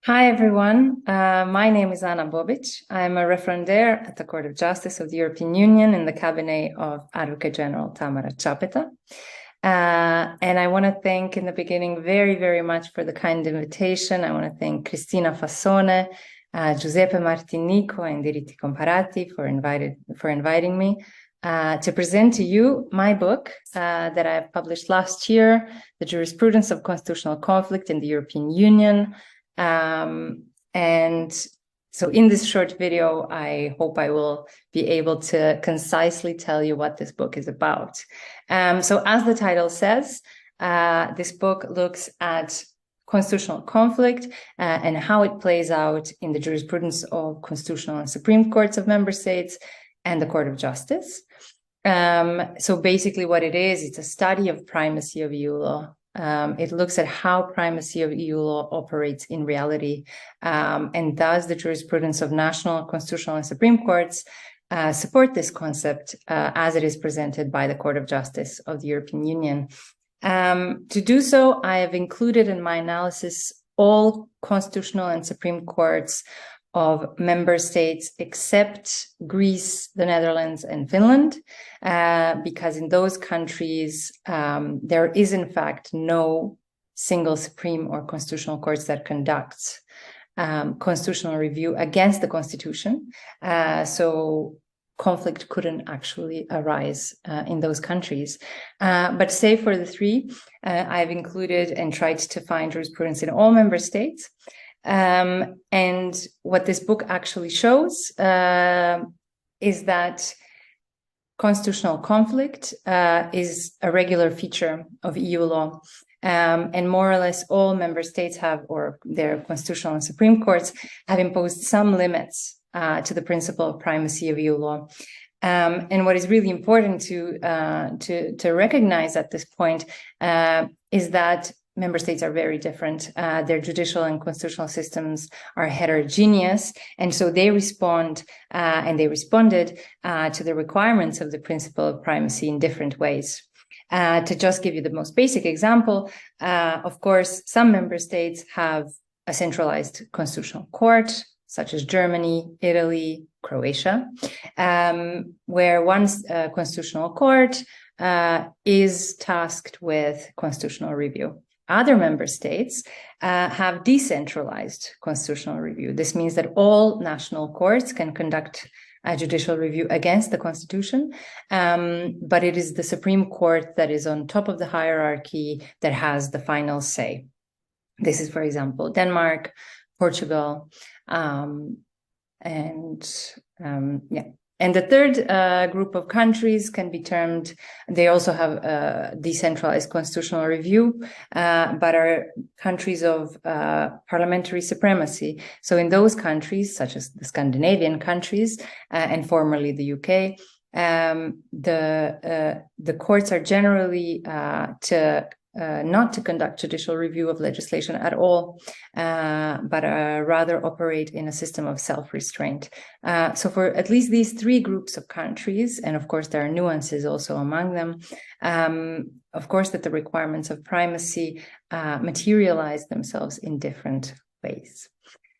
Hi, everyone. My name is Anna Bobić. I'm a referendaire at the Court of Justice of the European Union in the cabinet of Advocate General Tamara Čapeta. And I want to thank in the beginning very, very much for the kind invitation. I want to thank Cristina Fassone, Giuseppe Martinico, and Diritti Comparati for inviting me to present to you my book that I published last year, The Jurisprudence of Constitutional Conflict in the European Union. And so in this short video, I hope I will be able to concisely tell you what this book is about. So as the title says, this book looks at constitutional conflict and how it plays out in the jurisprudence of constitutional and Supreme Courts of member states and the Court of Justice. So basically what it is, it's a study of primacy of EU law. It looks at how primacy of EU law operates in reality, and does the jurisprudence of national, constitutional, and Supreme Courts support this concept as it is presented by the Court of Justice of the European Union. To do so, I have included in my analysis all constitutional and Supreme Courts of member states except Greece, the Netherlands, and Finland, because in those countries, there is in fact no single Supreme or Constitutional Courts that conducts constitutional review against the Constitution. So conflict couldn't actually arise in those countries. But save for the three, I've included and tried to find jurisprudence in all member states. And what this book actually shows is that constitutional conflict is a regular feature of EU law. And more or less all member states have, or their constitutional and Supreme Courts have imposed some limits to the principle of primacy of EU law. And what is really important to recognize at this point is that member states are very different. Their judicial and constitutional systems are heterogeneous. And so they respond and they responded to the requirements of the principle of primacy in different ways. To just give you the most basic example, of course, some member states have a centralized constitutional court, such as Germany, Italy, Croatia, where one constitutional court is tasked with constitutional review. Other member states have decentralized constitutional review. This means that all national courts can conduct a judicial review against the Constitution, but it is the Supreme Court that is on top of the hierarchy that has the final say. This is, for example, Denmark, Portugal, And the third group of countries can be termed, they also have decentralized constitutional review, but are countries of parliamentary supremacy. So in those countries, such as the Scandinavian countries and formerly the UK, the courts are generally not to conduct judicial review of legislation at all, but rather operate in a system of self-restraint. So for at least these three groups of countries, and of course there are nuances also among them, of course that the requirements of primacy materialize themselves in different ways.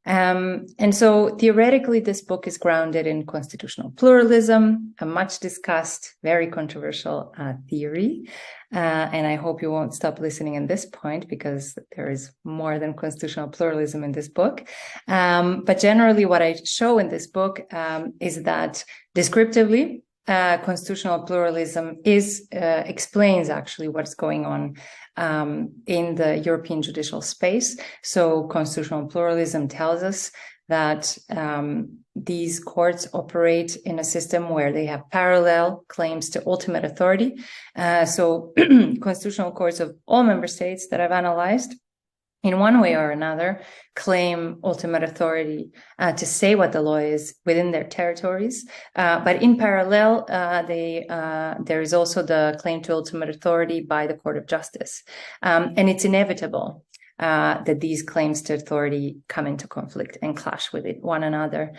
And so theoretically, this book is grounded in constitutional pluralism, a much discussed, very controversial theory. And I hope you won't stop listening at this point, because there is more than constitutional pluralism in this book. But generally, what I show in this book is that descriptively, constitutional pluralism explains actually what's going on in the European judicial space. So constitutional pluralism tells us that these courts operate in a system where they have parallel claims to ultimate authority. So constitutional courts of all member states that I've analyzed, in one way or another, claim ultimate authority to say what the law is within their territories. But in parallel, there is also the claim to ultimate authority by the Court of Justice. And it's inevitable that these claims to authority come into conflict and clash with one another.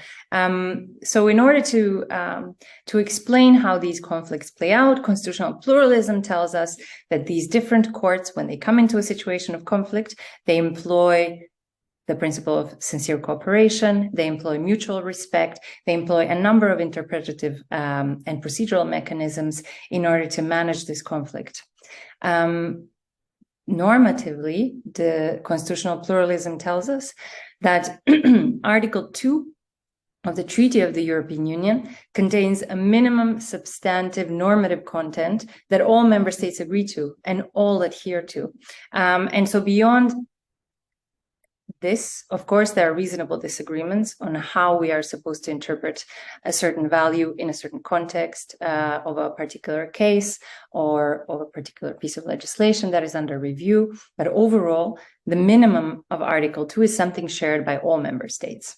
So in order to explain how these conflicts play out, constitutional pluralism tells us that these different courts, when they come into a situation of conflict, they employ the principle of sincere cooperation, they employ mutual respect, they employ a number of interpretative and procedural mechanisms in order to manage this conflict. Normatively, the constitutional pluralism tells us that Article 2 of the Treaty of the European Union contains a minimum substantive normative content that all member states agree to and all adhere to. And so beyond this, of course, there are reasonable disagreements on how we are supposed to interpret a certain value in a certain context of a particular case or of a particular piece of legislation that is under review. But overall, the minimum of Article 2 is something shared by all member states.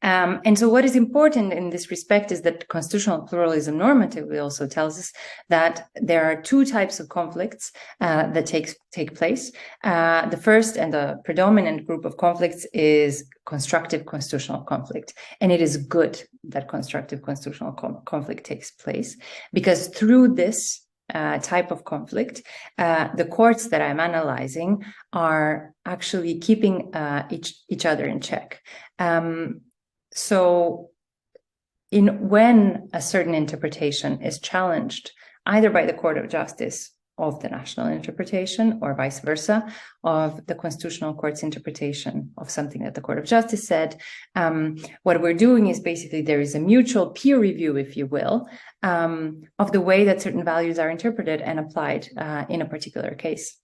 And so what is important in this respect is that constitutional pluralism normatively also tells us that there are two types of conflicts that take place. The first and the predominant group of conflicts is constructive constitutional conflict. And it is good that constructive constitutional conflict takes place, because through this type of conflict, the courts that I'm analyzing are actually keeping each other in check. So when a certain interpretation is challenged, either by the Court of Justice of the national interpretation or vice versa of the Constitutional Court's interpretation of something that the Court of Justice said, what we're doing is basically there is a mutual peer review, if you will, of the way that certain values are interpreted and applied in a particular case.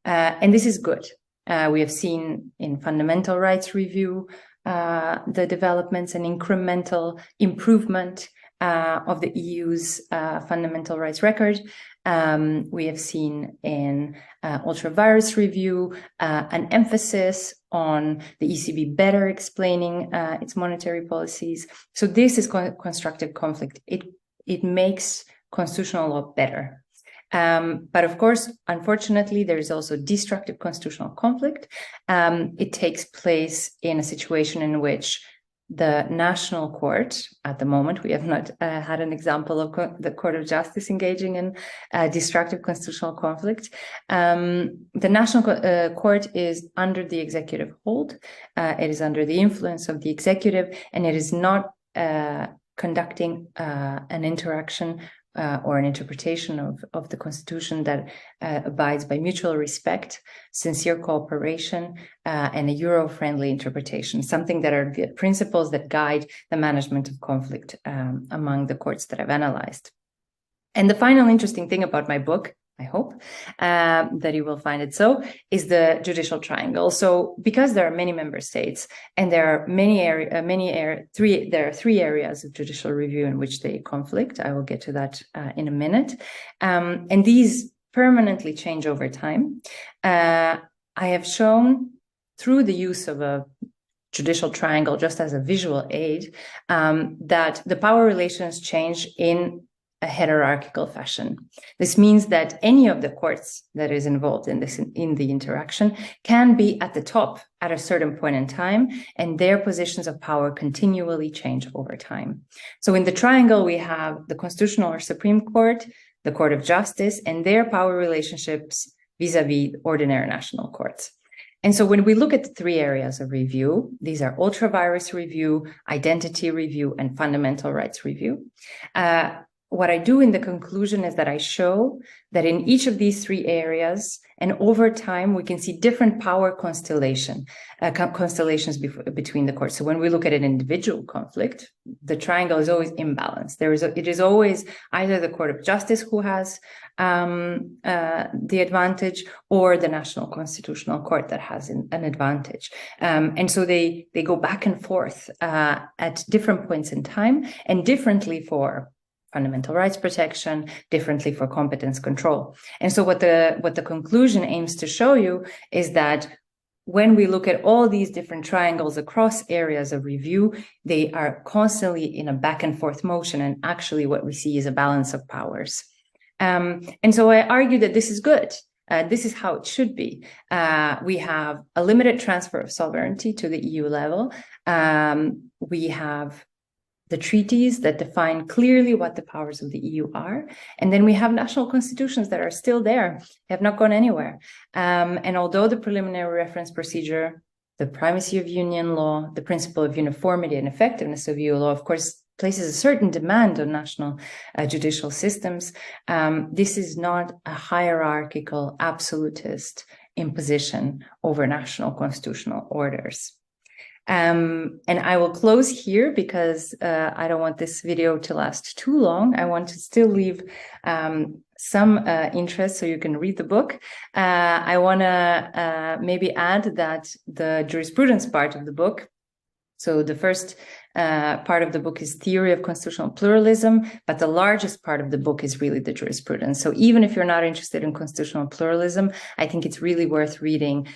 And this is good. We have seen in fundamental rights review the developments and incremental improvement of the EU's fundamental rights record. We have seen in ultra-virus review an emphasis on the ECB better explaining its monetary policies. So this is constructive conflict. It makes constitutional law better. But of course, unfortunately, there is also destructive constitutional conflict. It takes place in a situation in which the national court, at the moment, we have not had an example of the Court of Justice engaging in destructive constitutional conflict. The national court is under the executive hold. It is under the influence of the executive, and it is not conducting an interaction or an interpretation of the Constitution that abides by mutual respect, sincere cooperation, and a Euro-friendly interpretation, something that are the principles that guide the management of conflict among the courts that I've analyzed. And the final interesting thing about my book, I hope, that you will find it so, is the judicial triangle. So because there are many member states and there are there are three areas of judicial review in which they conflict. I will get to that in a minute. And these permanently change over time. I have shown through the use of a judicial triangle just as a visual aid that the power relations change in a hierarchical fashion. This means that any of the courts that is involved in the interaction can be at the top at a certain point in time, and their positions of power continually change over time. So in the triangle, we have the Constitutional or Supreme Court, the Court of Justice, and their power relationships vis-a-vis ordinary national courts. And so when we look at the three areas of review, these are ultra-virus review, identity review, and fundamental rights review. What I do in the conclusion is that I show that in each of these three areas, and over time, we can see different power constellations between the courts. So when we look at an individual conflict, the triangle is always imbalanced. It is always either the Court of Justice who has the advantage, or the National Constitutional Court that has an advantage. And so they go back and forth at different points in time, and differently for fundamental rights protection, differently for competence control. And so what the conclusion aims to show you is that when we look at all these different triangles across areas of review, they are constantly in a back and forth motion. And actually what we see is a balance of powers. And so I argue that this is good. This is how it should be. We have a limited transfer of sovereignty to the EU level. We have the treaties that define clearly what the powers of the EU are. And then we have national constitutions that are still there, have not gone anywhere. And although the preliminary reference procedure the primacy of union law, the principle of uniformity and effectiveness of EU law, of course, places a certain demand on national judicial systems. This is not a hierarchical, absolutist imposition over national constitutional orders. And I will close here because I don't want this video to last too long. I want to still leave some interest so you can read the book. I want to maybe add that the jurisprudence part of the book, so the first part of the book is theory of constitutional pluralism, but the largest part of the book is really the jurisprudence. So even if you're not interested in constitutional pluralism, I think it's really worth reading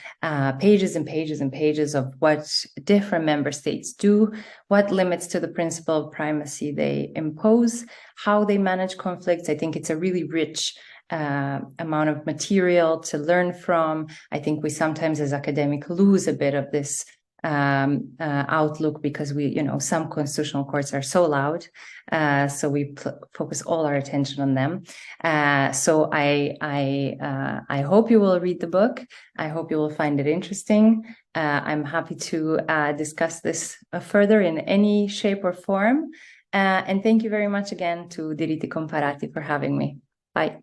pages and pages and pages of what different member states do, what limits to the principle of primacy they impose, how they manage conflicts. I think it's a really rich amount of material to learn from. I think we sometimes as academics lose a bit of this outlook because some constitutional courts are so loud, so we focus all our attention on them. So I hope you will read the book. I hope you will find it interesting. I'm happy to discuss this further in any shape or form. And thank you very much again to Diritti Comparati for having me. Bye.